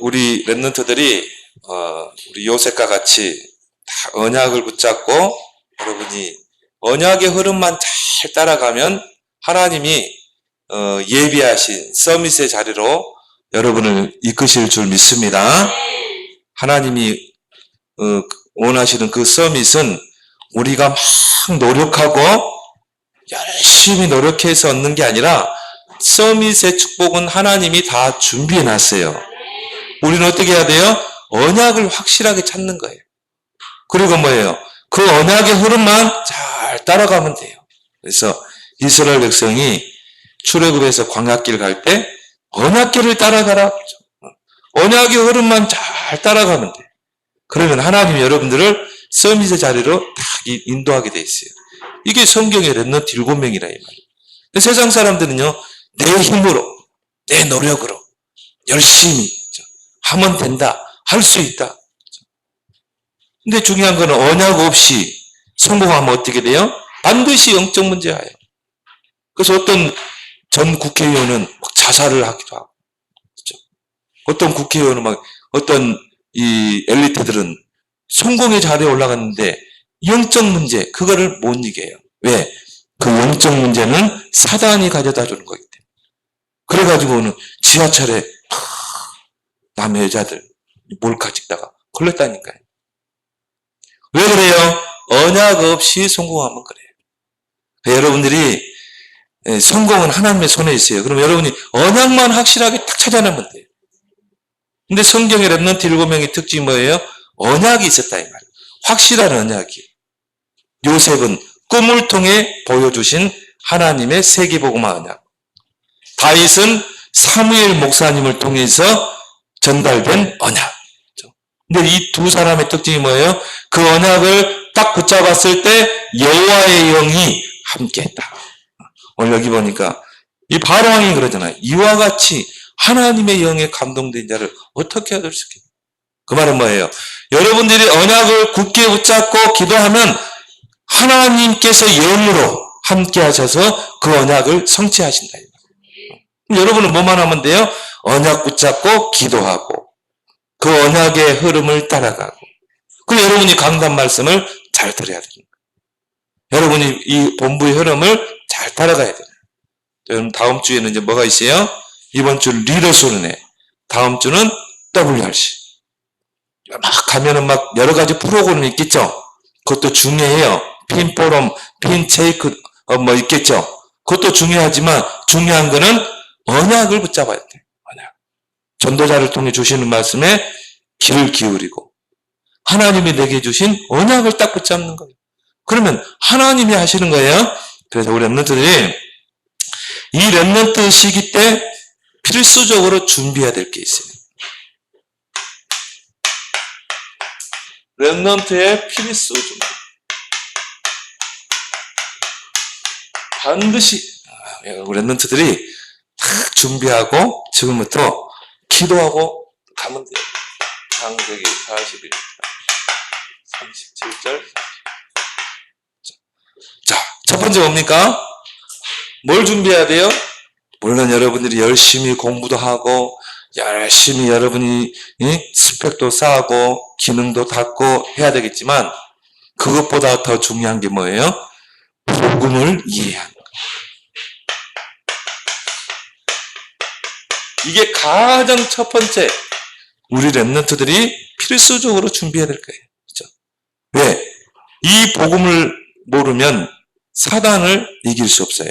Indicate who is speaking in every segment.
Speaker 1: 우리 랩런트들이 우리 요셉과 같이 다 언약을 붙잡고 여러분이 언약의 흐름만 잘 따라가면 하나님이 예비하신 서밋의 자리로 여러분을 이끄실 줄 믿습니다. 하나님이 원하시는 그 서밋은 우리가 막 노력하고 열심히 노력해서 얻는 게 아니라 서밋의 축복은 하나님이 다 준비해 놨어요. 우리는 어떻게 해야 돼요? 언약을 확실하게 찾는 거예요. 그리고 뭐예요? 그 언약의 흐름만 잘 따라가면 돼요. 그래서 이스라엘 백성이 출애굽에서 광야길 갈 때 언약길을 따라가라. 언약의 흐름만 잘 따라가면 돼. 그러면 하나님이 여러분들을 서밋의 자리로 다 인도하게 돼 있어요. 이게 성경의 렘넌트 7명이라 이 말이에요. 세상 사람들은요, 내 힘으로, 내 노력으로 열심히 하면 된다, 할 수 있다. 근데 중요한 거는 언약 없이 성공하면 어떻게 돼요? 반드시 영적 문제예요. 그래서 어떤 전 국회의원은 막 자살을 하기도 하고, 그렇죠? 어떤 국회의원은 어떤 이 엘리트들은 성공의 자리에 올라갔는데 영적 문제, 그거를 못 이겨요. 왜? 그 영적 문제는 사단이 가져다 주는 거기 때문에. 그래가지고는 지하철에 남의 여자들 몰카 찍다가 걸렸다니까요. 왜 그래요? 언약 없이 성공하면 그래요. 여러분들이 성공은 하나님의 손에 있어요. 그럼 여러분이 언약만 확실하게 딱 찾아내면 돼요. 근데 성경의 렘넌트 7명의 특징이 뭐예요? 언약이 있었다 이 말이에요. 확실한 언약이. 요셉은 꿈을 통해 보여주신 하나님의 세계복음화 언약. 다윗은 사무엘 목사님을 통해서 전달된 언약. 근데 이 두 사람의 특징이 뭐예요? 그 언약을 딱 붙잡았을 때 여호와의 영이 함께했다. 오늘 여기 보니까 이 바로왕이 그러잖아요. 이와 같이 하나님의 영에 감동된 자를 어떻게 얻을 수 있겠냐. 그 말은 뭐예요? 여러분들이 언약을 굳게 붙잡고 기도하면 하나님께서 영으로 함께 하셔서 그 언약을 성취하신다. 여러분은 뭐만 하면 돼요? 언약 붙잡고 기도하고 그 언약의 흐름을 따라가고, 그리고 여러분이 강단 말씀을 잘 들어야 됩니다. 여러분이 이 본부의 흐름을 잘 따라가야 돼요. 여러분 다음 주에는 이제 뭐가 있어요? 이번 주 리더스 은혜, 다음 주는 WRC. 막 가면은 막 여러 가지 프로그램이 있겠죠. 그것도 중요해요. 핀 포럼, 핀 체이크 뭐 있겠죠. 그것도 중요하지만 중요한 거는 언약을 붙잡아야 돼. 언약. 전도자를 통해 주시는 말씀에 귀를 기울이고 하나님이 내게 주신 언약을 딱 붙잡는 거예요. 그러면 하나님이 하시는 거예요. 그래서 우리 렘넌트들이 이 렘넌트 시기 때 필수적으로 준비해야 될 게 있어요. 렘넌트의 필수 준비. 반드시 우리 렘넌트들이 딱 준비하고 지금부터 기도하고 가면 돼요. 창세기 41절, 37절. 자, 첫 번째 뭡니까? 뭘 준비해야 돼요? 물론 여러분들이 열심히 공부도 하고 열심히 여러분이 스펙도 쌓고 기능도 닦고 해야 되겠지만 그것보다 더 중요한 게 뭐예요? 복음을 이해하는 거예요. 이게 가장 첫 번째 우리 렘넌트들이 필수적으로 준비해야 될 거예요. 그렇죠? 왜? 이 복음을 모르면 사단을 이길 수 없어요.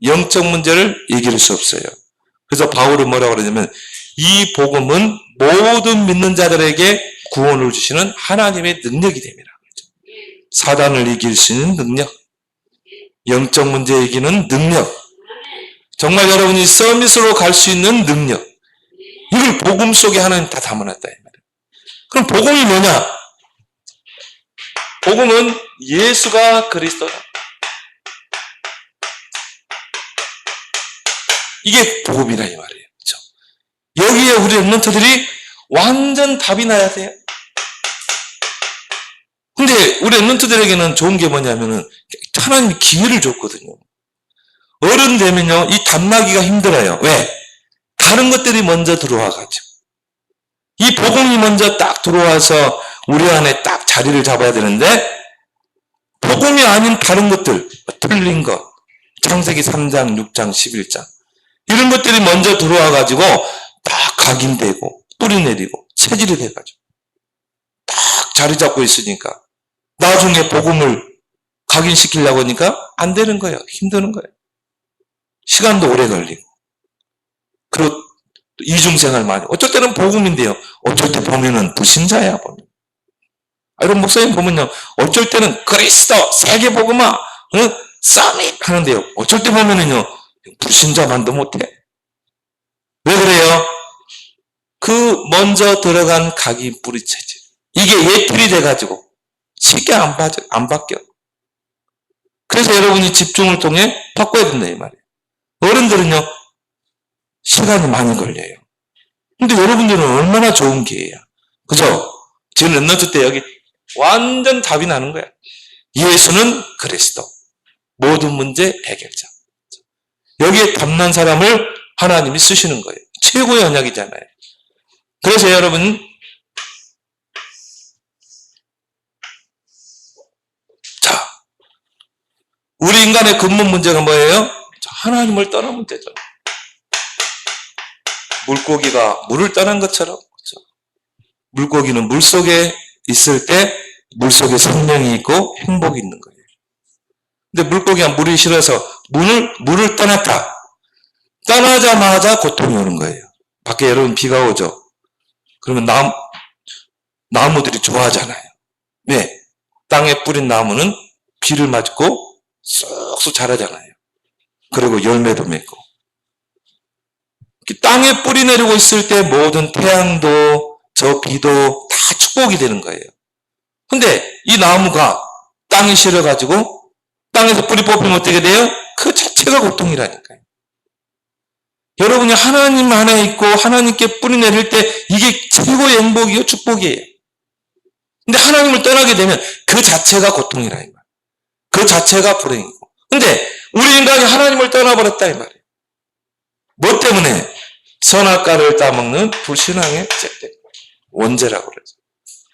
Speaker 1: 영적 문제를 이길 수 없어요. 그래서 바울은 뭐라고 그러냐면 이 복음은 모든 믿는 자들에게 구원을 주시는 하나님의 능력이 됩니다. 그렇죠? 사단을 이길 수 있는 능력, 영적 문제 이기는 능력, 정말 여러분이 서밋으로 갈 수 있는 능력, 이걸 복음 속에 하나님 다 담아놨다 이 말이에요. 그럼 복음이 뭐냐? 복음은 예수가 그리스도다. 이게 복음이라 이 말이에요. 그렇죠? 여기에 우리 렘넌트들이 완전 답이 나야 돼요. 근데 우리 렘넌트들에게는 좋은 게 뭐냐면은 하나님이 기회를 줬거든요. 어른 되면요, 이 답나기가 힘들어요. 왜? 다른 것들이 먼저 들어와가지고. 이 복음이 먼저 딱 들어와서 우리 안에 딱 자리를 잡아야 되는데, 복음이 아닌 다른 것들, 틀린 것, 창세기 3장, 6장, 11장 이런 것들이 먼저 들어와가지고 딱 각인되고 뿌리 내리고 체질이 돼가지고 딱 자리 잡고 있으니까 나중에 복음을 각인시키려고 하니까 안 되는 거예요. 힘드는 거예요. 시간도 오래 걸리고. 그리고 이중생활 많이. 어쩔 때는 복음인데요. 어쩔 때 보면은 불신자야, 보면. 이런 목사님 보면요. 어쩔 때는 그리스도, 세계복음화, 서밋 하는데요. 어쩔 때 보면은요. 불신자만도 못해. 왜 그래요? 그 먼저 들어간 각인 뿌리체질. 이게 예틀이 돼가지고 쉽게 안 바뀌어. 그래서 여러분이 집중을 통해 바꿔야 된다, 이 말이에요. 어른들은요, 시간이 많이 걸려요. 근데 여러분들은 얼마나 좋은 기회야. 그죠? 지금 랩넌트 때 여기 완전 답이 나는 거야. 예수는 그리스도. 모든 문제 해결자. 여기에 답난 사람을 하나님이 쓰시는 거예요. 최고의 언약이잖아요. 그래서 여러분, 자, 우리 인간의 근본 문제가 뭐예요? 하나님을 떠난 문제죠. 물고기가 물을 떠난 것처럼, 그렇죠? 물고기는 물속에 있을 때 물속에 생명이 있고 행복이 있는 거예요. 근데 물고기가 물이 싫어서 물을 떠났다. 떠나자마자 고통이 오는 거예요. 밖에 여러분 비가 오죠? 그러면 나무들이 좋아하잖아요. 왜? 땅에 뿌린 나무는 비를 맞고 쑥쑥 자라잖아요. 그리고 열매도 맺고. 땅에 뿌리 내리고 있을 때 모든 태양도 저 비도 다 축복이 되는 거예요. 근데 이 나무가 땅이 싫어가지고 땅에서 뿌리 뽑히면 어떻게 돼요? 그 자체가 고통이라니까요. 여러분이 하나님 안에 있고 하나님께 뿌리 내릴 때 이게 최고의 행복이요, 축복이에요. 근데 하나님을 떠나게 되면 그 자체가 고통이라 이 말. 그 자체가 불행이고. 근데 우리 인간이 하나님을 떠나버렸다 이 말이에요. 뭐 때문에? 선악과를 따먹는 불신앙의 죄 때문에. 원죄라고 그러죠.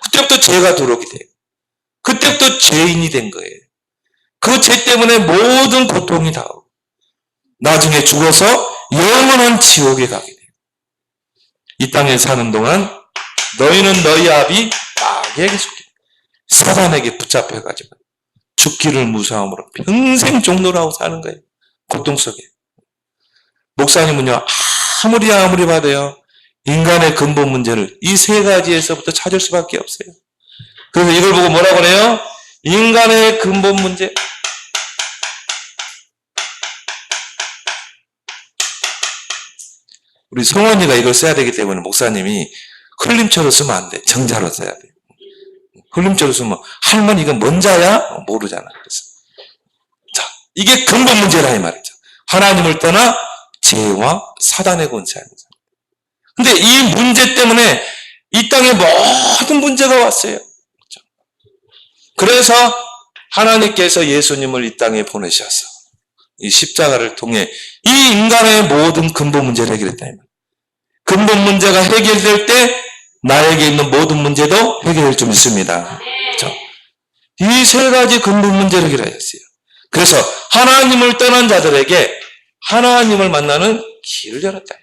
Speaker 1: 그때부터 죄가 들어오게 돼요. 그때부터 죄인이 된 거예요. 그 죄 때문에 모든 고통이 다 오고 나중에 죽어서 영원한 지옥에 가게 돼요. 이 땅에 사는 동안 너희는 너희 아비 마귀에게 속해 사단에게 붙잡혀가지고 죽기를 무서움으로 평생 종노라고 사는 거예요. 고통 속에. 목사님은요, 아무리 봐도요, 인간의 근본 문제를 이 세 가지에서부터 찾을 수밖에 없어요. 그래서 이걸 보고 뭐라고 그래요? 인간의 근본 문제. 우리 성원이가 이걸 써야 되기 때문에 목사님이 흘림처럼 쓰면 안 돼. 정자로 써야 돼. 흘림처럼 쓰면 할머니 이건 뭔 자야? 모르잖아. 그래서 자, 이게 근본 문제라 이 말이죠. 하나님을 떠나 죄와 사단의 권세 아니죠. 근데 이 문제 때문에 이 땅에 모든 문제가 왔어요. 그렇죠? 그래서 하나님께서 예수님을 이 땅에 보내셔서 이 십자가를 통해 이 인간의 모든 근본 문제를 해결했다. 근본 문제가 해결될 때 나에게 있는 모든 문제도 해결될 줄 믿습니다. 그렇죠? 이 세 가지 근본 문제를 해결하셨어요. 그래서 하나님을 떠난 자들에게 하나님을 만나는 길을 열었다.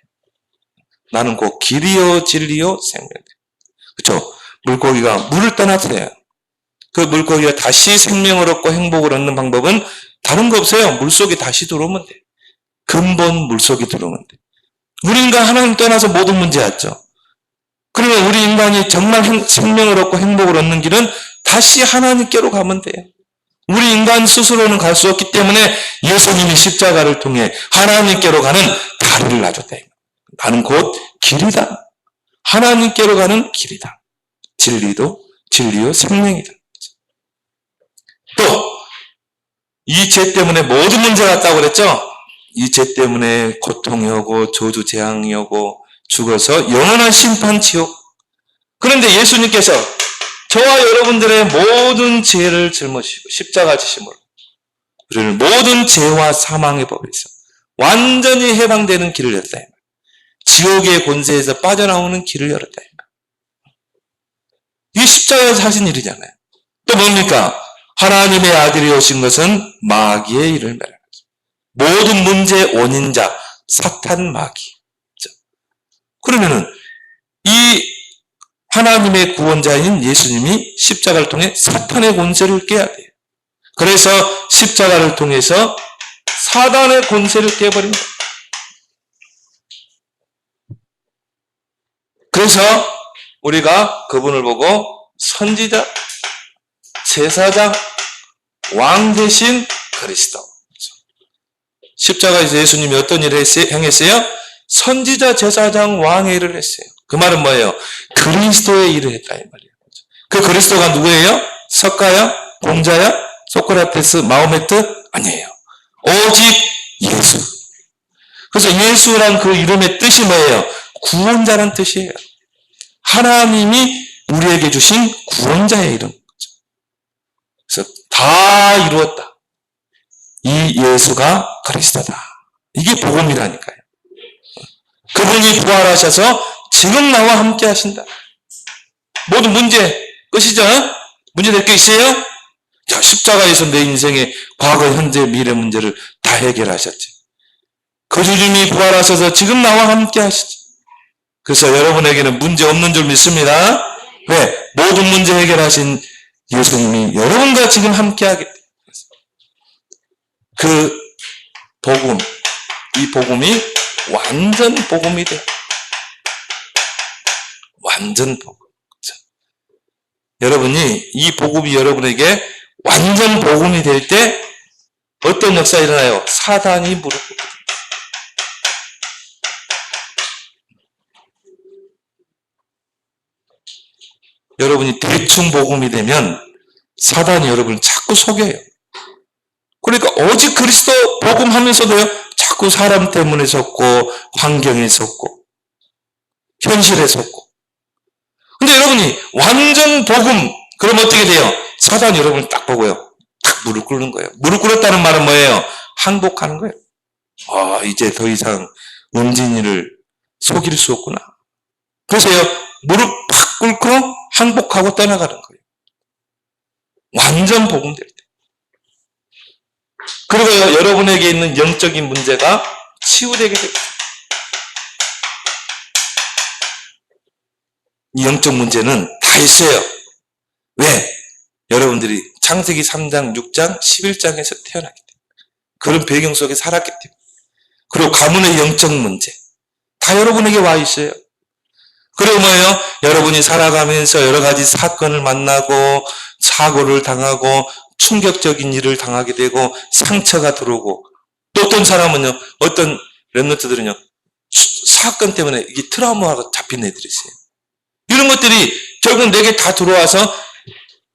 Speaker 1: 나는 곧 길이요 진리요 생명이다. 그렇죠? 물고기가 물을 떠났어요. 그 물고기가 다시 생명을 얻고 행복을 얻는 방법은 다른 거 없어요. 물속에 다시 들어오면 돼. 근본 물속에 들어오면 돼. 우리 인간 하나님 떠나서 모든 문제 왔죠. 그러면 우리 인간이 정말 생명을 얻고 행복을 얻는 길은 다시 하나님께로 가면 돼요. 우리 인간 스스로는 갈 수 없기 때문에 예수님이 십자가를 통해 하나님께로 가는 다리를 놔줬다. 나는 곧 길이다. 하나님께로 가는 길이다. 진리요 생명이다. 또 이 죄 때문에 모든 문제가 왔다고 그랬죠? 이 죄 때문에 고통이 오고 저주 재앙이 오고 죽어서 영원한 심판 지옥. 그런데 예수님께서 저와 여러분들의 모든 죄를 짊어지시고 십자가 지심으로 우리를 모든 죄와 사망의 법에서 완전히 해방되는 길을 열었다. 지옥의 권세에서 빠져나오는 길을 열었다. 이게 십자가에서 하신 일이잖아요. 또 뭡니까? 하나님의 아들이 오신 것은 마귀의 일을 멸하라. 모든 문제의 원인자 사탄 마귀. 그러면은 이 하나님의 구원자인 예수님이 십자가를 통해 사탄의 권세를 깨야 돼요. 그래서 십자가를 통해서 사단의 권세를 깨버립니다. 그래서 우리가 그분을 보고 선지자, 제사장, 왕 대신 그리스도. 십자가에서 예수님이 어떤 일을 행했어요? 선지자, 제사장, 왕의 일을 했어요. 그 말은 뭐예요? 그리스도의 일을 했다 이 말이에요. 그 그리스도가 누구예요? 석가야? 공자야? 소크라테스? 마호메트? 아니에요. 오직 예수. 그래서 예수란 그 이름의 뜻이 뭐예요? 구원자란 뜻이에요. 하나님이 우리에게 주신 구원자의 이름. 그래서 다 이루었다. 이 예수가 그리스도다. 이게 복음이라니까요. 그분이 부활하셔서 지금 나와 함께 하신다. 모든 문제 끝이죠? 문제될 게 있어요? 자, 십자가에서 내 인생의 과거, 현재, 미래 문제를 다 해결하셨지. 그 주님이 부활하셔서 지금 나와 함께 하시지. 그래서 여러분에게는 문제 없는 줄 믿습니다. 왜? 모든 문제 해결하신 예수님이 여러분과 지금 함께 하겠다. 그 복음, 이 복음이 완전 복음이 돼. 완전 복음. 여러분이 이 복음이 여러분에게 완전 복음이 될 때 어떤 역사가 일어나요? 사단이 무릎 꿇거든요. 여러분이 대충 복음이 되면 사단이 여러분을 자꾸 속여요. 그러니까 오직 그리스도 복음하면서도요, 자꾸 사람 때문에 속고 환경에 속고 현실에 속고. 근데 여러분이 완전 복음 그러면 어떻게 돼요? 사단이 여러분을 딱 보고요, 딱 무릎 꿇는 거예요. 무릎 꿇었다는 말은 뭐예요? 항복하는 거예요. 아, 이제 더 이상 은진이를 속일 수 없구나. 그래서요, 무릎 팍 꿇고 항복하고 떠나가는 거예요. 완전 복음될 때. 그리고 여러분에게 있는 영적인 문제가 치유되게 됩니다. 이 영적 문제는 다 있어요. 왜? 여러분들이 창세기 3장, 6장, 11장에서 태어났기 때문에. 그런 배경 속에 살았기 때문에. 그리고 가문의 영적 문제 다 여러분에게 와 있어요. 그리고 뭐예요? 여러분이 살아가면서 여러 가지 사건을 만나고 사고를 당하고 충격적인 일을 당하게 되고 상처가 들어오고, 또 어떤 사람은요, 어떤 랩런트들은요, 사건 때문에 이게 트라우마가 잡힌 애들이 있어요. 이런 것들이 결국 내게 다 들어와서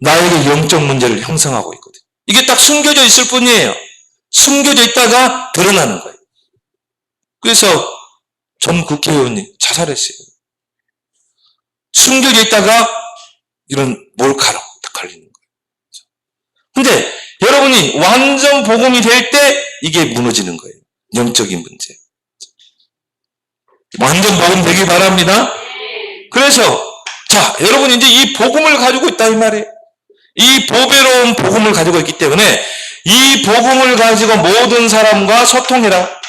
Speaker 1: 나에게 영적 문제를 형성하고 있거든요. 이게 딱 숨겨져 있을 뿐이에요. 숨겨져 있다가 드러나는 거예요. 그래서 전 국회의원이 자살했어요. 숨겨져 있다가 이런 몰카로 딱 걸리는 거예요. 근데 여러분이 완전 복음이 될 때 이게 무너지는 거예요. 영적인 문제. 완전 복음 되길 바랍니다. 그래서 자, 여러분이 이제 이 복음을 가지고 있다 이 말이에요. 이 보배로운 복음을 가지고 있기 때문에 이 복음을 가지고 모든 사람과 소통해라.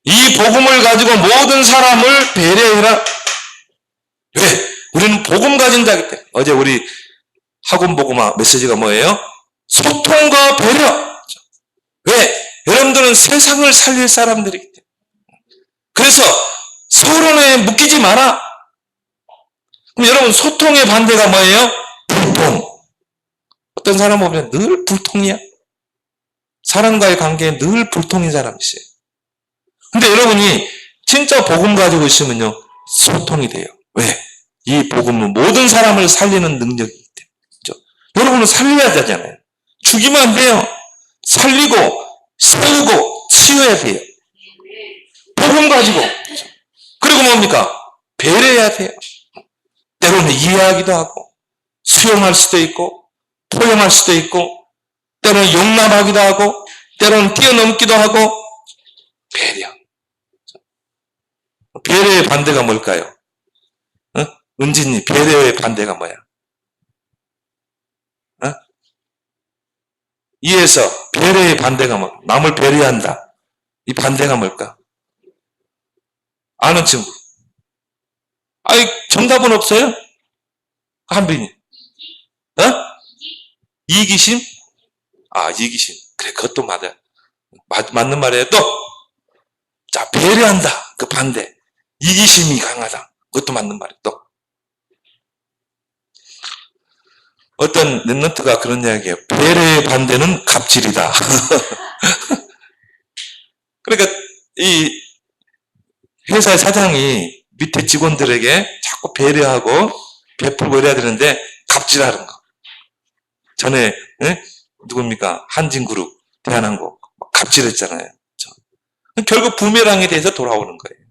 Speaker 1: 이 복음을 가지고 모든 사람을 배려해라. 왜? 우리는 복음 가진 자이기 때문에. 어제 우리 학원 복음화 메시지가 뭐예요? 소통과 배려. 왜? 여러분들은 세상을 살릴 사람들이기 때문에. 그래서 서론에 묶이지 마라. 그럼 여러분, 소통의 반대가 뭐예요? 불통. 어떤 사람 보면 늘 불통이야. 사람과의 관계에 늘 불통인 사람이 있어요. 근데 여러분이 진짜 복음 가지고 있으면요, 소통이 돼요. 왜? 이 복음은 모든 사람을 살리는 능력이기 때문에. 그렇죠? 여러분은 살려야 되잖아요. 죽이면 안 돼요. 살리고, 세우고, 치유해야 돼요. 복음 가지고. 그렇죠? 그리고 뭡니까? 배려해야 돼요. 때로는 이해하기도 하고, 수용할 수도 있고, 포용할 수도 있고, 때로는 용납하기도 하고, 때로는 뛰어넘기도 하고, 배려. 배려의 반대가 뭘까요? 은진이, 배려의 반대가 뭐야? 어? 이에서 배려의 반대가 뭐? 남을 배려한다. 이 반대가 뭘까? 아는 친구. 아이, 정답은 없어요? 한빈이. 어? 이기심? 아, 이기심. 그래, 그것도 맞아. 맞는 말이에요. 또! 자, 배려한다. 그 반대. 이기심이 강하다. 그것도 맞는 말이에요. 또. 어떤 랩런트가 그런 이야기예요. 배려의 반대는 갑질이다. 그러니까 이 회사의 사장이 밑에 직원들에게 자꾸 배려하고 베풀고 이래야 되는데 갑질하는 거. 전에 누굽니까? 한진그룹, 대한항공 갑질했잖아요. 결국 부메랑에 대해서 돌아오는 거예요.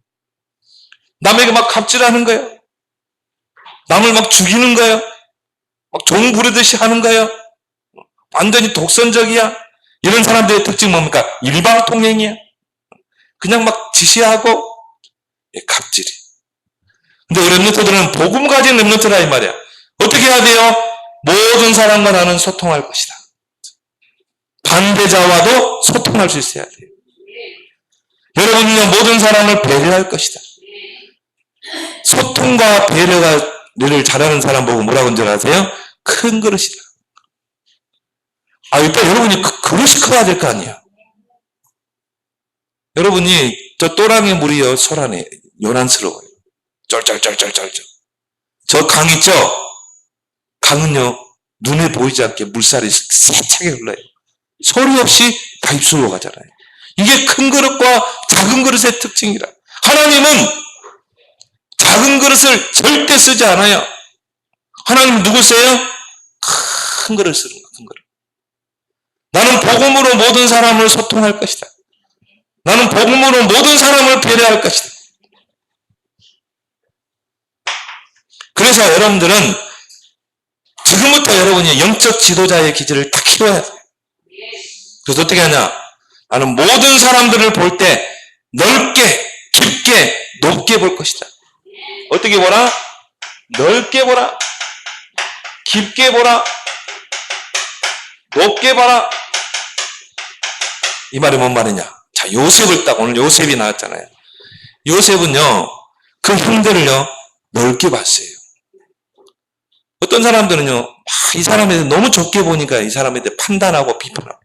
Speaker 1: 남에게 막 갑질하는 거예요. 남을 막 죽이는 거예요. 막 종 부르듯이 하는 거예요. 완전히 독선적이야. 이런 사람들의 특징 뭡니까? 일방통행이야. 그냥 막 지시하고 갑질이. 근데 우리 랩런트들은 복음 가진 랩런트라 이 말이야. 어떻게 해야 돼요? 모든 사람과 나는 소통할 것이다. 반대자와도 소통할 수 있어야 돼요. 여러분은요, 모든 사람을 배려할 것이다. 소통과 배려를 잘하는 사람 보고 뭐라고 줄 아세요? 큰 그릇이다. 아, 일단 여러분이 그릇이 커야 될 거 아니에요. 여러분이 저 또랑의 물이요, 소란에 요란스러워요. 쩔쩔쩔쩔쩔쩔. 저 강 있죠? 강은요, 눈에 보이지 않게 물살이 세차게 흘러요. 소리 없이 다 입술로 가잖아요. 이게 큰 그릇과 작은 그릇의 특징이라. 하나님은 작은 그릇을 절대 쓰지 않아요. 하나님은 누구 써요? 큰 그릇 쓰는 거야, 큰 그릇. 나는 복음으로 모든 사람을 소통할 것이다. 나는 복음으로 모든 사람을 배려할 것이다. 그래서 여러분들은 지금부터 여러분이 영적 지도자의 기질을 다 키워야 돼요. 그래서 어떻게 하냐? 나는 모든 사람들을 볼 때 넓게, 깊게, 높게 볼 것이다. 어떻게 보라? 넓게 보라. 깊게 보라. 높게 봐라. 이 말이 뭔 말이냐? 자, 요셉을 딱 오늘 요셉이 나왔잖아요. 요셉은요, 그 형들을요, 넓게 봤어요. 어떤 사람들은요, 이 사람에 대해 너무 좁게 보니까 이 사람에 대해 판단하고 비판하고.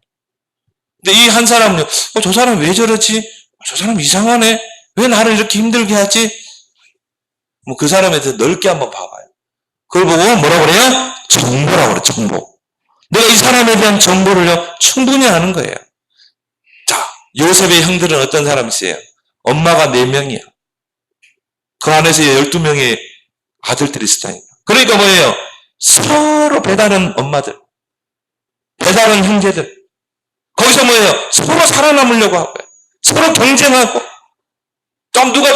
Speaker 1: 근데 이 한 사람은요, 저 사람 왜 저러지? 저 사람 이상하네? 왜 나를 이렇게 힘들게 하지? 뭐 그 사람에 대해서 넓게 한번 봐봐요. 그걸 보고 뭐라고 그래요? 정보라고 그래요, 정보. 내가 이 사람에 대한 정보를요, 충분히 아는 거예요. 자, 요셉의 형들은 어떤 사람이 있어요? 엄마가 4명이야. 그 안에서 12명의 아들들이 있었다니까. 그러니까 뭐예요? 서로 배다른 엄마들, 배다른 형제들. 거기서 뭐예요? 서로 살아남으려고 하고요. 서로 경쟁하고, 좀 누가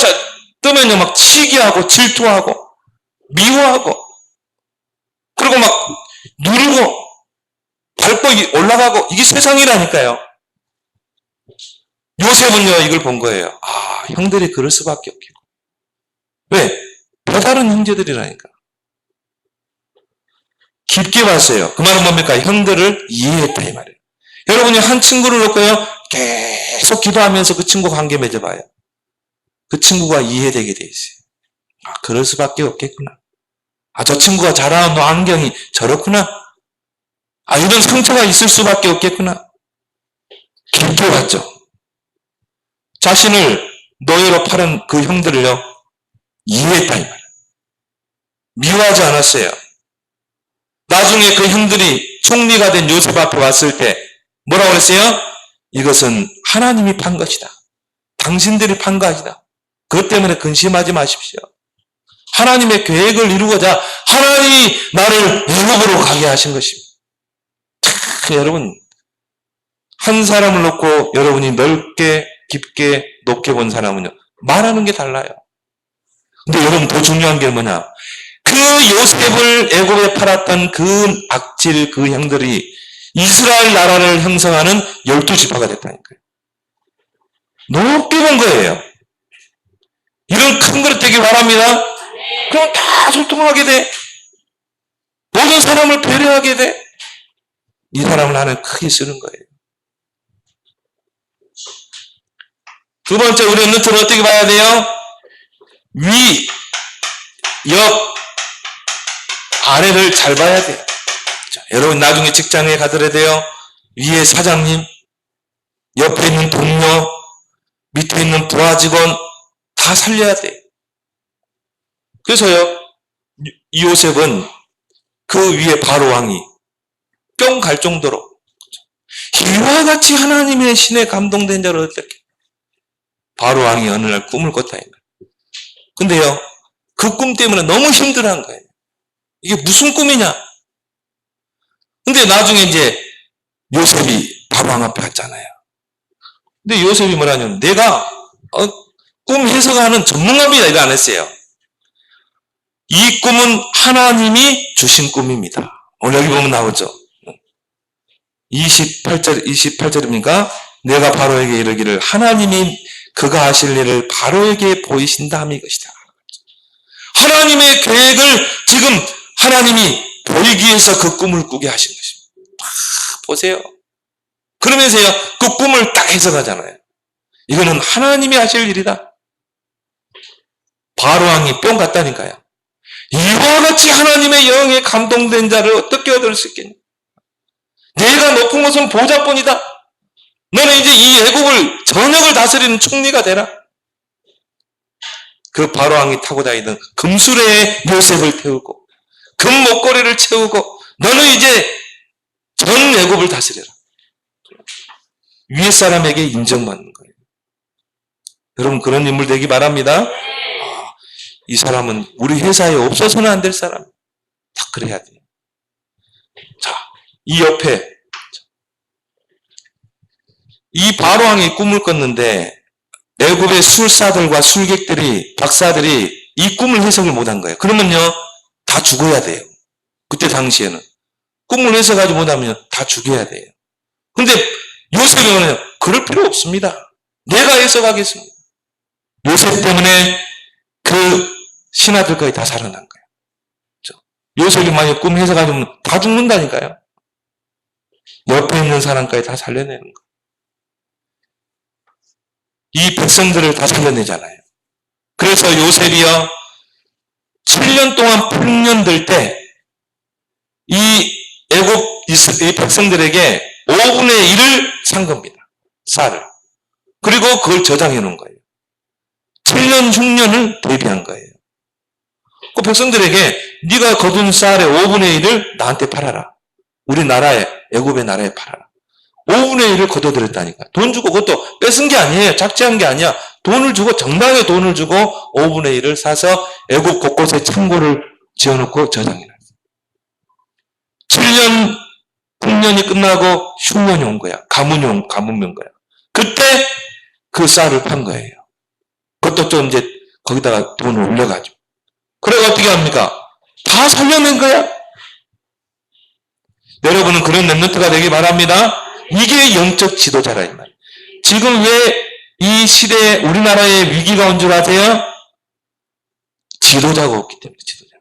Speaker 1: 뜨면요, 막 치기하고, 질투하고, 미워하고, 그리고 막 누르고, 밟고 올라가고, 이게 세상이라니까요. 요셉은요, 이걸 본 거예요. 아, 형들이 그럴 수밖에 없겠고. 왜? 배다른 형제들이라니까. 깊게 봤어요. 그 말은 뭡니까? 형들을 이해했다, 이 말이에요. 여러분이 한 친구를 놓고요, 계속 기도하면서 그 친구 관계 맺어봐요. 그 친구가 이해되게 돼 있어요. 아, 그럴 수밖에 없겠구나. 아, 저 친구가 자라온 환경이 저렇구나. 아, 이런 상처가 있을 수밖에 없겠구나. 깊게 봤죠. 자신을 노예로 팔은 그 형들을요, 이해했다, 이 말이에요. 미워하지 않았어요. 나중에 그 형들이 총리가 된 요셉 앞에 왔을 때 뭐라고 그랬어요? 이것은 하나님이 판 것이다. 당신들이 판 것이다. 그것 때문에 근심하지 마십시오. 하나님의 계획을 이루고자 하나님이 나를 유럽으로 가게 하신 것입니다. 여러분, 한 사람을 놓고 여러분이 넓게, 깊게, 높게 본 사람은요, 말하는 게 달라요. 근데 여러분, 더 중요한 게 뭐냐? 그 요셉을 애굽에 팔았던 그 악질 그 형들이 이스라엘 나라를 형성하는 12지파가 됐다니까요. 높게 본 거예요. 이런 큰 그릇 되기 바랍니다. 그럼 다 소통하게 돼. 모든 사람을 배려하게 돼. 이 사람을 하나님 크게 쓰는 거예요. 두 번째, 우리 랩런트는 어떻게 봐야 돼요? 위, 옆, 아래를 잘 봐야 돼요. 자, 여러분 나중에 직장에 가더라도요, 위에 사장님, 옆에 있는 동료, 밑에 있는 부하 직원 다 살려야 돼. 그래서요, 이 요셉은 그 위에 바로 왕이 뿅 갈 정도로 이와 같이 하나님의 신에 감동된 자를 어떻게 바로 왕이 어느 날 꿈을 꿨다. 근데요, 그 꿈 때문에 너무 힘들어한 거예요. 이게 무슨 꿈이냐? 근데 나중에 이제 요셉이 바로 왕 앞에 갔잖아요. 근데 요셉이 뭐라냐면 내가 꿈 해석하는 전문가입니다. 이거 안 했어요. 이 꿈은 하나님이 주신 꿈입니다. 오늘 여기 보면 나오죠. 28절입니까? 내가 바로에게 이르기를 하나님이 그가 하실 일을 바로에게 보이신다 함이 것이다. 하나님의 계획을 지금 하나님이 보이기 위해서 그 꿈을 꾸게 하신 것입니다. 보세요. 그러면서요, 그 꿈을 딱 해석하잖아요. 이거는 하나님이 하실 일이다. 바로왕이 뿅 갔다니까요. 이와 같이 하나님의 영에 감동된 자를 어떻게 얻을 수 있겠냐? 내가 높은 것은 보좌뿐이다. 너는 이제 이 애국을 전역을 다스리는 총리가 되라. 그 바로왕이 타고 다니던 금수레에 요셉을 태우고 금 목걸이를 채우고 너는 이제 전 애국을 다스려라. 위에 사람에게 인정받는 거예요. 여러분 그런 인물 되기 바랍니다. 이 사람은 우리 회사에 없어서는 안 될 사람. 다 그래야 돼요. 자, 이 옆에 이 바로왕이 꿈을 꿨는데 애굽의 술사들과 술객들이 박사들이 이 꿈을 해석을 못한 거예요. 그러면요 다 죽어야 돼요. 그때 당시에는 꿈을 해석하지 못하면 다 죽여야 돼요. 근데 요셉은 그럴 필요 없습니다. 내가 해석하겠습니다. 요셉 때문에 그 신하들까지 다 살아난 거예요. 요셉이 만약 꿈 해석하지 못하면 다 죽는다니까요. 옆에 있는 사람까지 다 살려내는 거예요. 이 백성들을 다 살려내잖아요. 그래서 요셉이요 7년 동안 풍년될 때 이 애굽 이 백성들에게 5분의 1을 산 겁니다. 쌀을. 그리고 그걸 저장해 놓은 거예요. 7년 흉년을 대비한 거예요. 그 백성들에게 네가 거둔 쌀의 5분의 1을 나한테 팔아라. 우리나라에 애굽의 나라에 팔아라. 5분의 1을 거둬들였다니까. 돈 주고 그것도 뺏은 게 아니에요. 작지한 게 아니야. 돈을 주고 정당하게 돈을 주고 5분의 1을 사서 애굽 곳곳에 창고를 지어놓고 저장해놨어요. 7년 풍년이 끝나고 흉년이 온 거야. 가뭄이 온 거야. 그때 그 쌀을 판 거예요. 그것도 좀 이제 거기다가 돈을 올려가지고. 그래 어떻게 합니까? 다 살려낸 거야. 여러분은 그런 랩런트가 되기 바랍니다. 이게 영적 지도자라 이 말이에요. 지금 왜 이 시대에 우리나라에 위기가 온 줄 아세요? 지도자가 없기 때문에 지도자.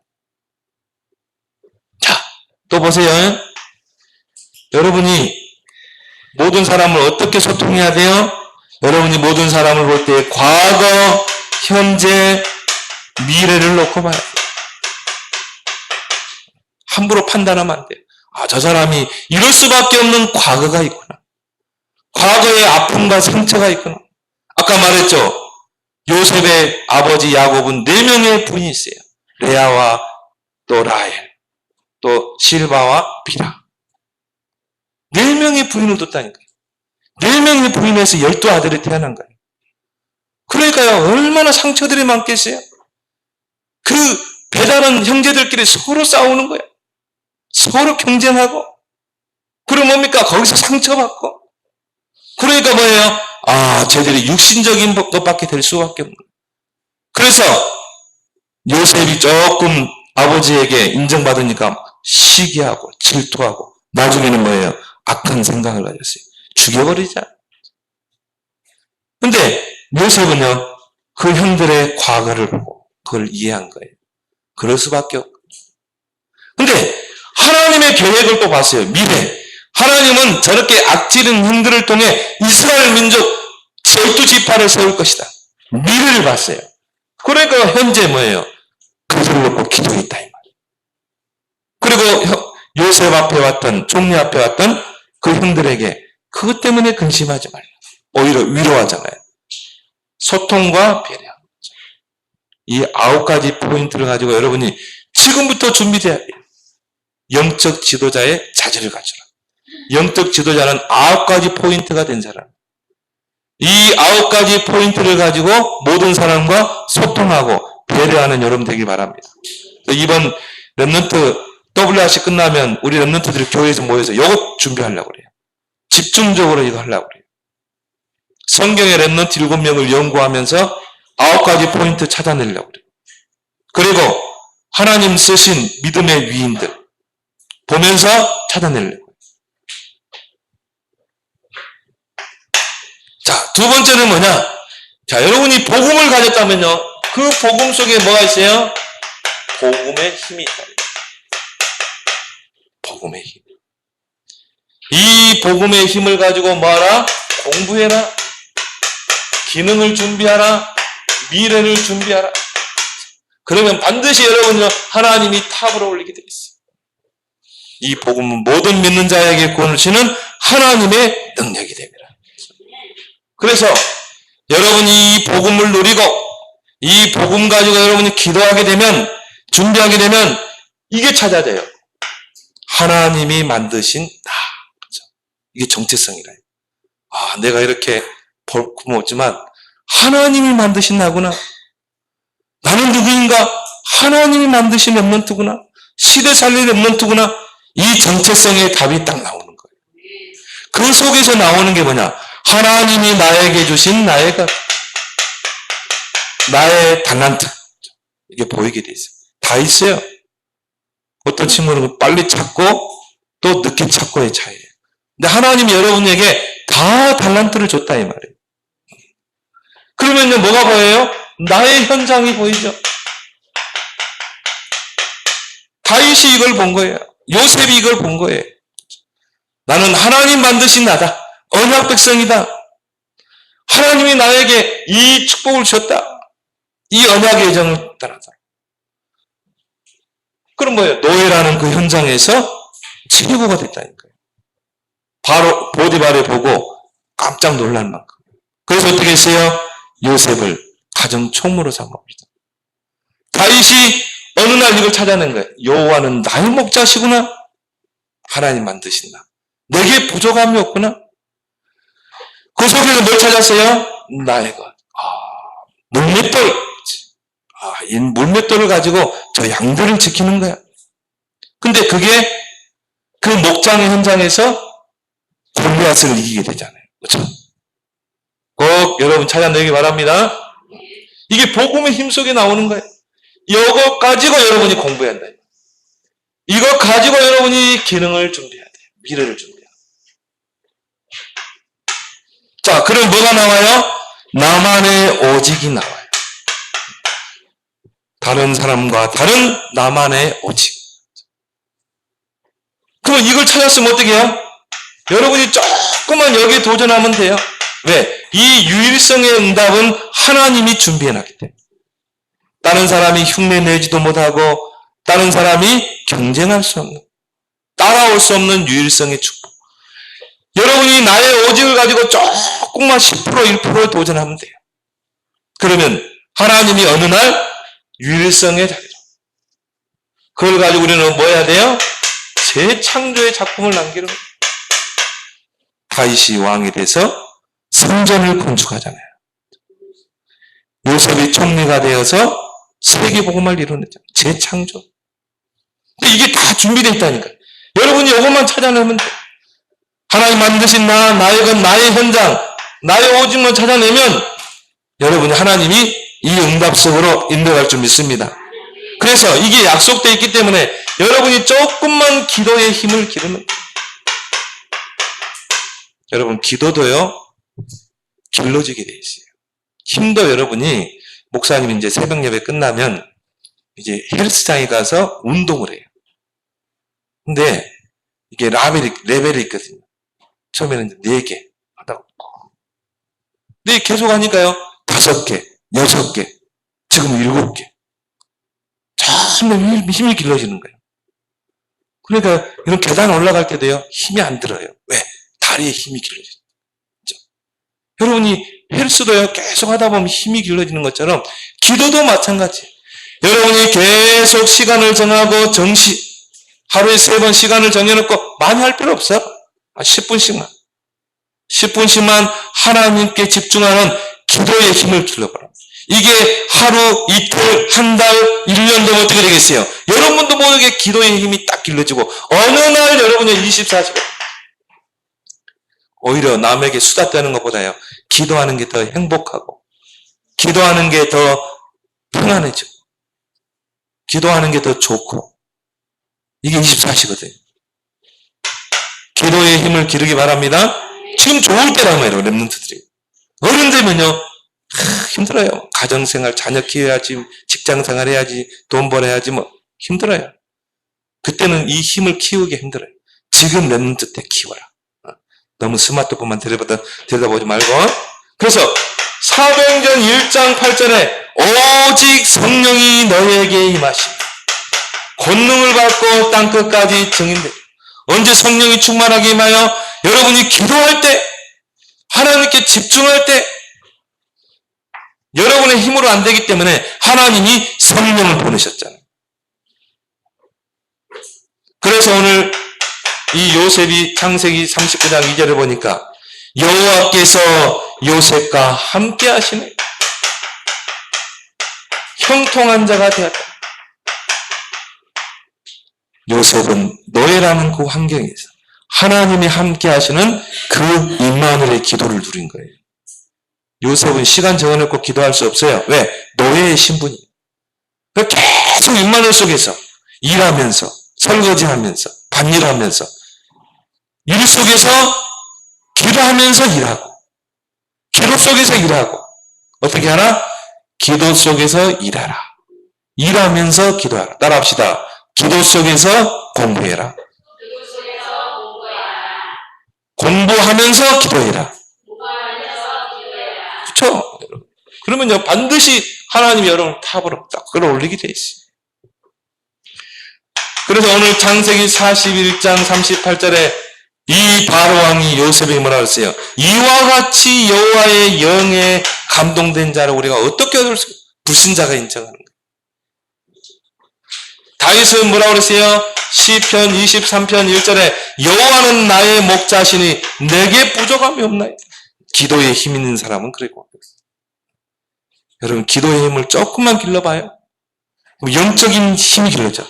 Speaker 1: 자, 또 보세요. 여러분이 모든 사람을 어떻게 소통해야 돼요? 여러분이 모든 사람을 볼 때 과거, 현재, 미래를 놓고 봐야 돼요. 함부로 판단하면 안 돼요. 아, 저 사람이 이럴 수밖에 없는 과거가 있구나. 과거의 아픔과 상처가 있구나. 아까 말했죠. 요셉의 아버지 야곱은 4명의 부인이 있어요. 레아와 또 라헬, 또 실바와 비라. 4명의 부인을 뒀다니까요. 4명의 부인에서 12아들이 태어난 거예요. 그러니까요, 얼마나 상처들이 많겠어요? 그 배다른 형제들끼리 서로 싸우는 거예요. 서로 경쟁하고. 그럼 뭡니까? 거기서 상처받고. 그러니까 뭐예요? 아, 쟤들이 육신적인 것밖에 될 수밖에 없는 거예요. 그래서 요셉이 조금 아버지에게 인정받으니까 시기하고 질투하고 나중에는 뭐예요? 악한 생각을 가졌어요. 죽여버리자. 근데 요셉은요, 그 형들의 과거를 보고 그걸 이해한 거예요. 그럴 수밖에 없고. 근데 하나님의 계획을 또 봤어요. 미래. 하나님은 저렇게 악질인 형들을 통해 이스라엘 민족 12지파를 세울 것이다. 미래를 봤어요. 그러니까 현재 뭐예요? 그들을 놓고 기도했다 이 말이에요. 그리고 요셉 앞에 왔던, 총리 앞에 왔던 그 형들에게 그것 때문에 근심하지 말라. 오히려 위로하잖아요. 소통과 배려. 이 9가지 포인트를 가지고 여러분이 지금부터 준비돼야 돼요. 영적 지도자의 자질을 갖춰라. 영적 지도자는 9가지 포인트가 된 사람. 이 9가지 포인트를 가지고 모든 사람과 소통하고 배려하는 여러분 되길 바랍니다. 이번 렘넌트 WRC 끝나면 우리 렘넌트들이 교회에서 모여서 이것 준비하려고 그래요. 집중적으로 이거 하려고 그래요. 성경의 렘넌트 7명을 연구하면서 9가지 포인트 찾아내려고 그래요. 그리고 하나님 쓰신 믿음의 위인들 보면서 찾아내려고. 자, 두 번째는 뭐냐? 자, 여러분이 복음을 가졌다면요. 그 복음 속에 뭐가 있어요? 복음의 힘이 있다. 복음의 힘. 이 복음의 힘을 가지고 뭐하라? 공부해라. 기능을 준비하라. 미래를 준비하라. 그러면 반드시 여러분은 하나님이 탑으로 올리게 되어 있어요. 이 복음은 모든 믿는 자에게 구원을 주시는 하나님의 능력이 됩니다. 그래서 여러분이 이 복음을 누리고 이 복음 가지고 여러분이 기도하게 되면, 준비하게 되면 이게 찾아져요. 하나님이 만드신 나. 그렇죠? 이게 정체성이라요. 아, 내가 이렇게 볼품없지만 하나님이 만드신 나구나. 나는 누구인가? 하나님이 만드신 렘넌트구나. 시대 살릴 렘넌트구나. 이 정체성의 답이 딱 나오는 거예요. 그 속에서 나오는 게 뭐냐? 하나님이 나에게 주신 나의 달란트. 이게 보이게 돼 있어요. 다 있어요. 어떤 친구는 빨리 찾고 또 늦게 찾고의 차이예요. 근데 하나님이 여러분에게 다 달란트를 줬다 이 말이에요. 그러면요 뭐가 보여요? 나의 현장이 보이죠. 다윗이 이걸 본 거예요. 요셉이 이걸 본 거예요. 나는 하나님 만드신 나다. 언약 백성이다. 하나님이 나에게 이 축복을 주셨다. 이 언약의 예정을 따라서. 그럼 뭐예요? 노예라는 그 현장에서 치유가 됐다니까요. 바로 보디발을 보고 깜짝 놀랄 만큼. 그래서 어떻게 했어요? 요셉을 가정 총무로 삼아버리죠. 다윗이 어느 날 이걸 찾아낸 거예요. 여호와는 나의 목자시구나. 하나님 만드신 나. 내게 부족함이 없구나. 그 속에서 뭘 찾았어요? 나의 것. 물맷돌. 이 물맷돌을 가지고 저 양들을 지키는 거야. 근데 그게 그 목장의 현장에서 골리앗을 이기게 되잖아요. 그렇죠? 꼭 여러분 찾아내기 바랍니다. 이게 복음의 힘 속에 나오는 거예요. 이거 가지고 여러분이 공부해야 한다. 이거 가지고 여러분이 기능을 준비해야 돼요. 미래를 준비해야 돼요. 자, 그럼 뭐가 나와요? 나만의 오직이 나와요. 다른 사람과 다른 나만의 오직. 그럼 이걸 찾았으면 어떻게 해요? 여러분이 조금만 여기에 도전하면 돼요. 왜? 이 유일성의 응답은 하나님이 준비해놨기 때문에. 다른 사람이 흉내내지도 못하고 다른 사람이 경쟁할 수 없는, 따라올 수 없는 유일성의 축복. 여러분이 나의 오직을 가지고 조금만 10%, 1%에 도전하면 돼요. 그러면 하나님이 어느 날 유일성의 자리로. 그걸 가지고 우리는 뭐 해야 돼요? 재창조의 작품을 남기는 거예요. 다윗이 왕이 돼서 성전을 건축하잖아요. 요셉이 총리가 되어서 세계복음을 이루어냈잖아요. 재창조. 근데 이게 다 준비되어 있다니까요. 여러분이 이것만 찾아내면 돼요. 하나님 만드신 나, 나의 것, 나의 현장, 나의 오직만 찾아내면 여러분이 하나님이 이 응답 속으로 인도할 줄 믿습니다. 그래서 이게 약속되어 있기 때문에 여러분이 조금만 기도의 힘을 기르면 돼요. 여러분 기도도요 길러지게 돼 있어요. 힘도 여러분이 목사님 이제 새벽 예배 끝나면 이제 헬스장에 가서 운동을 해요. 근데 이게 레벨이 있거든요. 처음에는 이제 4개 하다가. 근데 계속 하니까요. 5개, 6개, 지금 7개. 점점 힘이 길러지는 거예요. 그러니까 이런 계단 올라갈 때도요. 힘이 안 들어요. 왜? 다리에 힘이 길러지죠. 여러분이 헬스도요. 계속 하다 보면 힘이 길러지는 것처럼 기도도 마찬가지예요. 여러분이 계속 시간을 정하고 하루에 3번 시간을 정해놓고 많이 할 필요 없어요. 10분씩만. 10분씩만 하나님께 집중하는 기도의 힘을 길러봐라. 이게 하루, 이틀, 한 달, 1년 되면 어떻게 되겠어요? 여러분도 모르게 기도의 힘이 딱 길러지고 어느 날 여러분이 24시간 오히려 남에게 수다 떠는 것보다요. 기도하는 게 더 행복하고 기도하는 게 더 편안해지고 기도하는 게 더 좋고 이게 24시거든요. 기도의 힘을 기르기 바랍니다. 지금 좋을 때라며요. 랩런트들이. 어른 되면요. 힘들어요. 가정생활, 자녀 키워야지, 직장생활 해야지, 돈 벌어야지 뭐 힘들어요. 그때는 이 힘을 키우기 힘들어요. 지금 랩런트 때 키워라. 너무 스마트폰만 들여다보지 말고. 그래서 사도행전 1장 8절에 오직 성령이 너에게 임하시니 권능을 받고 땅끝까지 증인되리. 언제 성령이 충만하게 임하여 여러분이 기도할 때 하나님께 집중할 때 여러분의 힘으로 안 되기 때문에 하나님이 성령을 보내셨잖아요. 그래서 오늘 이 요셉이 창세기 39장 2절을 보니까 여호와께서 요셉과 함께 하시네. 형통한 자가 되었다. 요셉은 노예라는 그 환경에서 하나님이 함께 하시는 그 임마누엘의 기도를 누린 거예요. 요셉은 시간 정해놓고 기도할 수 없어요. 왜? 노예의 신분이. 계속 임마누엘 속에서 일하면서 설거지하면서 밭일하면서 일 속에서 기도하면서 일하고 기도 속에서 일하고 어떻게 하나? 기도 속에서 일하라. 일하면서 기도하라. 따라합시다. 기도 속에서 공부해라. 공부하면서 기도해라. 그렇죠? 그러면요 반드시 하나님이 여러분을 탑으로 딱 끌어올리게 돼 있어요. 그래서 오늘 창세기 41장 38절에 이 바로왕이 요셉에게 뭐라 그랬어요? 이와 같이 여호와의 영에 감동된 자를 우리가 어떻게 얻을 수? 불신자가 인정하는 거예요. 다윗은 뭐라 그랬어요? 시편 23편 1절에 여호와는 나의 목자시니 내게 부족함이 없나요? 기도에 힘 있는 사람은 그리고 여러분 기도의 힘을 조금만 길러봐요. 영적인 힘이 길러져.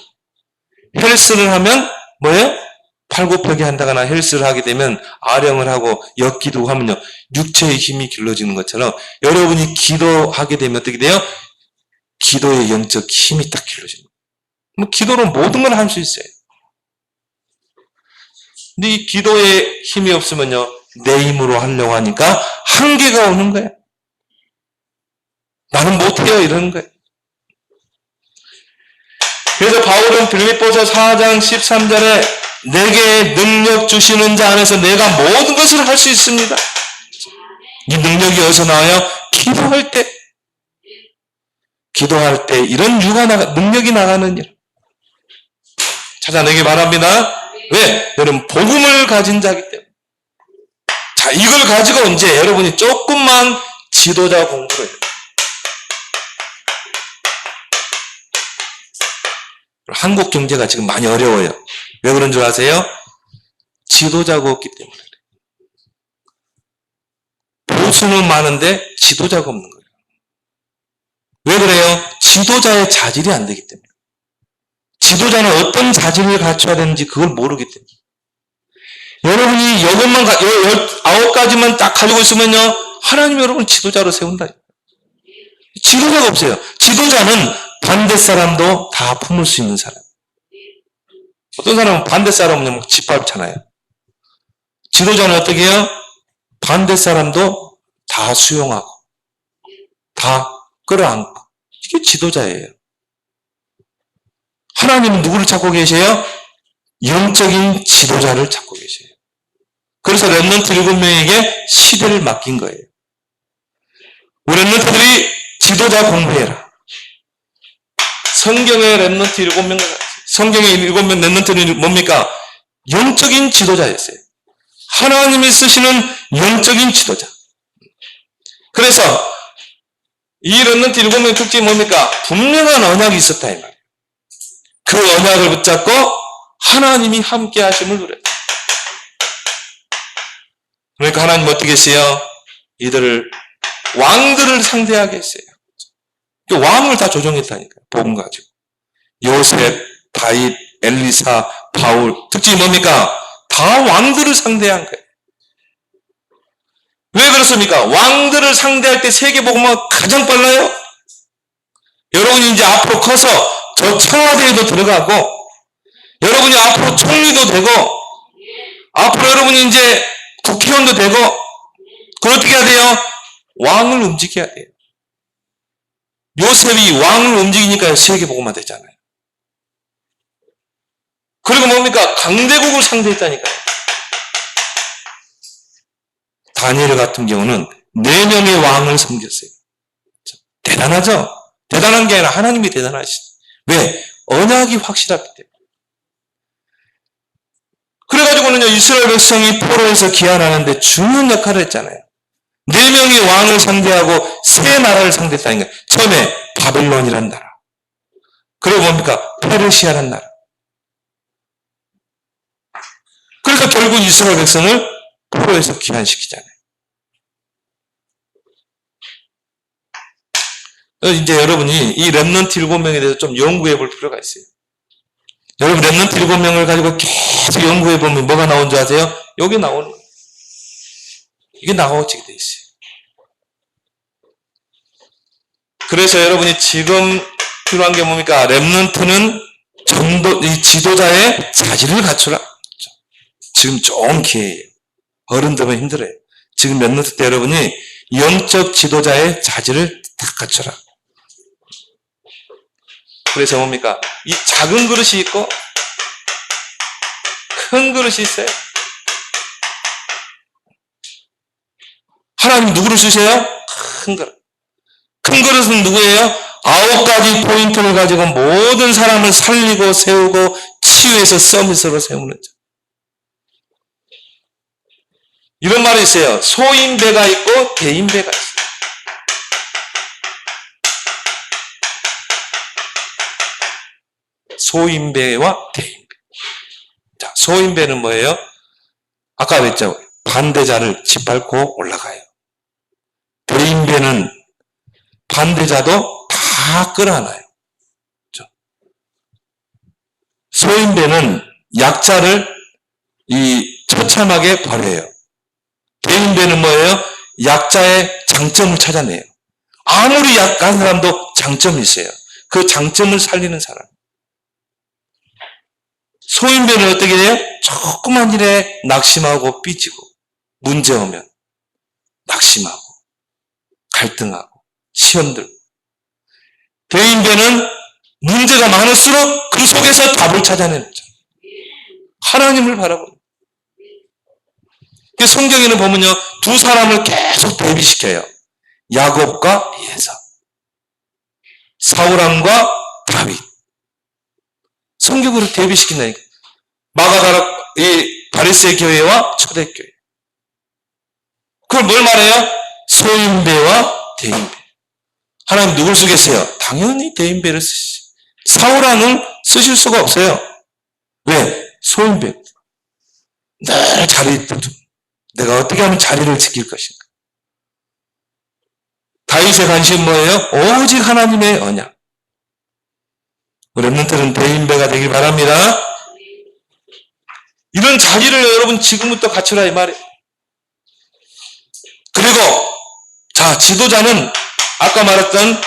Speaker 1: 헬스를 하면 뭐예요? 팔굽혀펴기 한다거나 헬스를 하게 되면 아령을 하고 엮기도 하면요 육체의 힘이 길러지는 것처럼 여러분이 기도하게 되면 어떻게 돼요? 기도의 영적 힘이 딱 길러지는 거예요. 뭐 기도로 모든 걸 할 수 있어요. 근데 이 기도에 힘이 없으면요 내 힘으로 하려고 하니까 한계가 오는 거예요. 나는 못해요 이러는 거예요. 그래서 바울은 빌립보서 4장 13절에 내게 능력 주시는 자 안에서 내가 모든 것을 할 수 있습니다. 이 능력이 어디서 나와요? 기도할 때 이런 능력이 나가는 일 찾아내기 바랍니다. 왜? 여러분 복음을 가진 자이기 때문에. 자, 이걸 가지고 이제 여러분이 조금만 지도자 공부를 해요. 한국 경제가 지금 많이 어려워요. 왜 그런 줄 아세요? 지도자가 없기 때문에. 보수는 많은데 지도자가 없는 거예요. 왜 그래요? 지도자의 자질이 안 되기 때문에. 지도자는 어떤 자질을 갖춰야 되는지 그걸 모르기 때문에. 여러분이 이것만 19가지만 딱 가지고 있으면요 하나님이 여러분 지도자로 세운다. 지도자가 없어요. 지도자는 반대 사람도 다 품을 수 있는 사람. 어떤 사람은 반대 사람은 짓밟잖아요. 지도자는 어떻게 해요? 반대 사람도 다 수용하고 다 끌어안고 이게 지도자예요. 하나님은 누구를 찾고 계세요? 영적인 지도자를 찾고 계세요. 그래서 렘넌트 7명에게 시대를 맡긴 거예요. 우리 렘넌트들이 지도자 공부해라. 성경의 렘넌트 7명, 성경의 7명 렘넌트는 뭡니까? 영적인 지도자였어요. 하나님이 쓰시는 영적인 지도자. 그래서 이 렘넌트 7명 특징이 뭡니까? 분명한 언약이 있었다 이 말이에요. 그 언약을 붙잡고 하나님이 함께 하심을 누렸다. 그러니까 하나님 어떻게 했어요? 이들을 왕들을 상대하게 했어요. 왕을 다 조종했다니까요. 복음 가지고. 요셉, 다윗, 엘리사, 바울. 특징이 뭡니까? 다 왕들을 상대한 거예요. 왜 그렇습니까? 왕들을 상대할 때 세계복음화가 가장 빨라요. 여러분이 이제 앞으로 커서 저 청와대에도 들어가고, 여러분이 앞으로 총리도 되고, 앞으로 여러분이 이제 국회의원도 되고, 그걸 어떻게 해야 돼요? 왕을 움직여야 돼요. 요셉이 왕을 움직이니까 세계복음화 되잖아요. 그리고 뭡니까? 강대국을 상대했다니까요. 다니엘 같은 경우는 4명의 왕을 섬겼어요. 대단하죠? 대단한 게 아니라 하나님이 대단하시죠. 왜? 언약이 확실하기 때문에. 그래가지고는요, 이스라엘 백성이 포로에서 귀환하는데 중요한 역할을 했잖아요. 4명의 왕을 상대하고 세 나라를 상대했다니까. 처음에 바벨론이라는 나라. 그리고 뭡니까? 페르시아라는 나라. 그래서 결국 이스라엘 백성을 포로에서 귀환시키잖아요. 이제 여러분이 이 렘넌트 7명에 대해서 좀 연구해 볼 필요가 있어요. 여러분 렘넌트 7명을 가지고 계속 연구해 보면 뭐가 나온 줄 아세요? 여기 나오는 거예요. 이게 나오게 돼 있어요. 그래서 여러분이 지금 필요한 게 뭡니까? 렘넌트는 이 지도자의 자질을 갖추라. 지금 좋은 기회예요. 어른들은 힘들어요. 지금 렘넌트 때 여러분이 영적 지도자의 자질을 다 갖춰라. 그래서 뭡니까? 이 작은 그릇이 있고 큰 그릇이 있어요. 하나님 누구를 쓰세요? 큰 그릇. 큰 그릇은 누구예요? 9가지 포인트를 가지고 모든 사람을 살리고 세우고 치유해서 서밋으로 세우는 자. 이런 말이 있어요. 소인배가 있고 대인배가 있어요. 소인배와 대인배. 자, 소인배는 뭐예요? 아까 그랬죠. 반대자를 짓밟고 올라가요. 대인배는 반대자도 다 끌어안아요. 그렇죠? 소인배는 약자를 처참하게 버려요. 대인배는 뭐예요? 약자의 장점을 찾아내요. 아무리 약한 사람도 장점이 있어요. 그 장점을 살리는 사람. 소인배는 어떻게 해요? 조그만 일에 낙심하고 삐지고 문제 오면 낙심하고 갈등하고 시험 들고. 대인배는 문제가 많을수록 그 속에서 답을 찾아내는 거죠. 하나님을 바라보는. 성경에는 보면요, 두 사람을 계속 대비시켜요. 야곱과 에사, 사울왕과 다윗. 성경으로 대비시킨다니까. 마가다락 이 바리새 교회와 초대교회. 그걸 뭘 말해요? 소인배와 대인배. 하나님 누굴 쓰겠어요? 당연히 대인배를 쓰시죠. 사울왕은 쓰실 수가 없어요. 왜? 소인배. 늘 자리에 두고. 내가 어떻게 하면 자리를 지킬 것인가? 다윗의 관심은 뭐예요? 오직 하나님의 언약. 렘넌트는 대인배가 되길 바랍니다. 이런 자질을 여러분 지금부터 갖추라 이 말이에요. 그리고 자, 지도자는 아까 말했던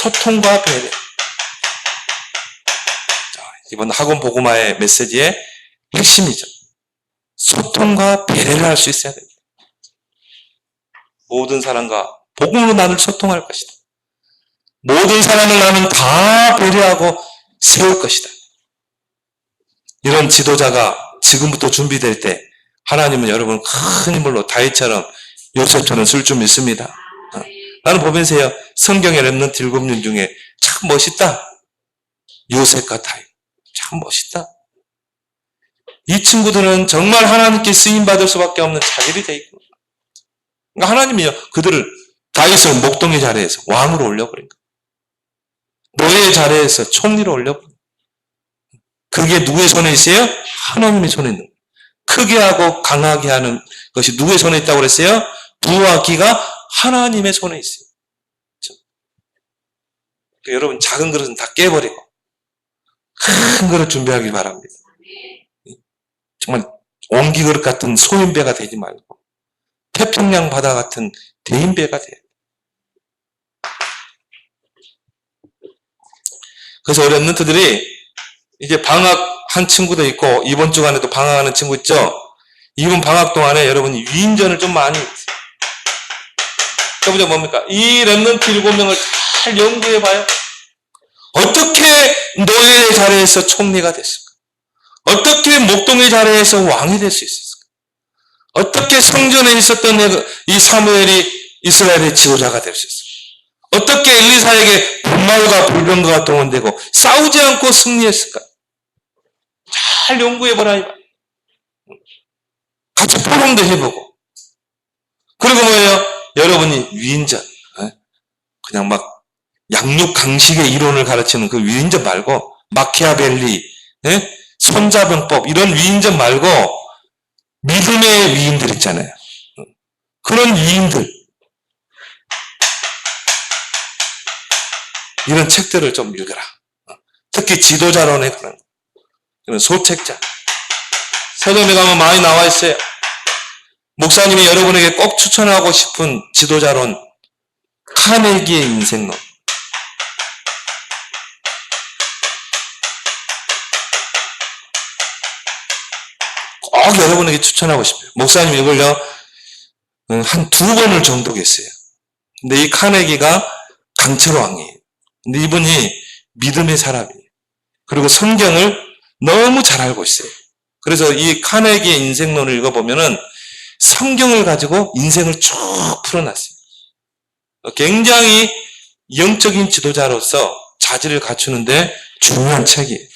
Speaker 1: 소통과 배려. 자, 이번 학원 복음화의 메시지의 핵심이죠. 소통과 배려를 할 수 있어야 됩니다. 모든 사람과 복음으로 나눌 소통할 것이다. 모든 사람을 나는 다 배려하고 세울 것이다. 이런 지도자가 지금부터 준비될 때 하나님은 여러분 큰 힘으로 다윗처럼 요셉처럼 쓸 줄 믿습니다. 나는 보면서요, 성경의 렘넌트 7명 중에 참 멋있다. 요셉과 다윗. 참 멋있다. 이 친구들은 정말 하나님께 쓰임받을 수밖에 없는 자질이 돼 있고, 그러니까 하나님이요, 그들을 다윗을 목동의 자리에서 왕으로 올려버린 거예요. 노예의 자리에서 총리로 올려버린 거예요. 그게 누구의 손에 있어요? 하나님의 손에 있는 거예요. 크게 하고 강하게 하는 것이 누구의 손에 있다고 그랬어요? 부와 기가 하나님의 손에 있어요. 그렇죠? 그러니까 여러분 작은 그릇은 다 깨버리고 큰 그릇 준비하길 바랍니다. 정말 옹기 그릇 같은 소인배가 되지 말고 태평양 바다 같은 대인배가 돼요. 그래서 우리 렘넌트들이 이제 방학한 친구도 있고 이번 주간에도 방학하는 친구 있죠? 이번 방학 동안에 여러분이 위인전을 좀 많이 했어요. 그보자 뭡니까? 이 렘넌트 7명을 잘 연구해봐요. 어떻게 노예의 자리에서 총리가 됐을까? 어떻게 목동의 자리에서 왕이 될 수 있었을까? 어떻게 성전에 있었던 이 사무엘이 이스라엘의 지도자가 될 수 있을까? 어떻게 엘리사에게 분말과 불병거가 동원되고 싸우지 않고 승리했을까? 잘 연구해보라. 같이 포럼도 해보고. 그리고 뭐예요? 여러분이 위인전, 그냥 막 양육 강식의 이론을 가르치는 그 위인전 말고 마키아벨리, 손자병법 이런 위인전 말고 믿음의 위인들 있잖아요. 그런 위인들, 이런 책들을 좀 읽어라. 특히 지도자론에 관한 이런 소책자. 서점에 가면 많이 나와 있어요. 목사님이 여러분에게 꼭 추천하고 싶은 지도자론, 카네기의 인생론. 꼭 여러분에게 추천하고 싶어요. 목사님 이걸요, 한 2번을 정독했어요. 근데 이 카네기가 강철 왕이에요. 근데 이분이 믿음의 사람이에요. 그리고 성경을 너무 잘 알고 있어요. 그래서 이 카네기의 인생론을 읽어보면은 성경을 가지고 인생을 쭉 풀어놨어요. 굉장히 영적인 지도자로서 자질을 갖추는데 중요한 책이에요.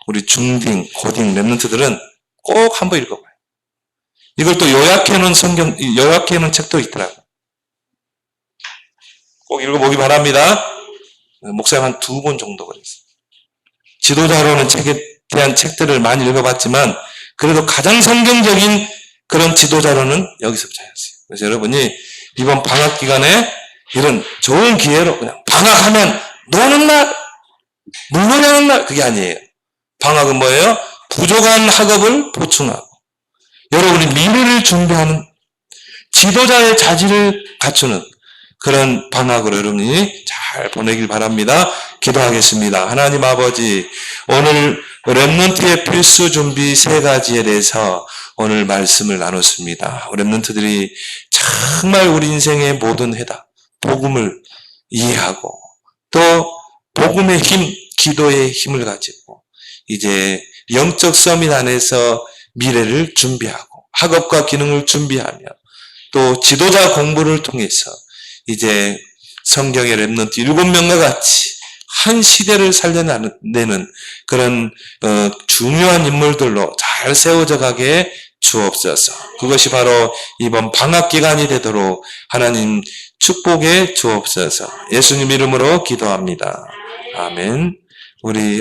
Speaker 1: 우리 중딩, 고딩, 렘넌트들은 꼭 한번 읽어봐요. 이걸 또 요약해놓은 책도 있더라고요. 꼭 읽어보기 바랍니다. 목사님 한 2번 정도 그랬어요. 지도자로는 책에 대한 책들을 많이 읽어봤지만 그래도 가장 성경적인 그런 지도자로는 여기서 찾았어요. 그래서 여러분이 이번 방학 기간에 이런 좋은 기회로 그냥 방학하면 노는 날, 물놀이 하는 날, 그게 아니에요. 방학은 뭐예요? 부족한 학업을 보충하고 여러분이 미래를 준비하는 지도자의 자질을 갖추는 그런 방학으로 여러분이 잘 보내길 바랍니다. 기도하겠습니다. 하나님 아버지, 오늘 렘넌트의 필수 준비 3가지에 대해서 오늘 말씀을 나눴습니다. 렘넌트들이 정말 우리 인생의 모든 해답, 복음을 이해하고 또 복음의 힘, 기도의 힘을 가지고 이제 영적 서밋 안에서 미래를 준비하고 학업과 기능을 준비하며 또 지도자 공부를 통해서 이제 성경의 렘넌트 7명과 같이 한 시대를 살려내는 그런 중요한 인물들로 잘 세워져 가게 주옵소서. 그것이 바로 이번 방학 기간이 되도록 하나님 축복해 주옵소서. 예수님 이름으로 기도합니다. 아멘. 우리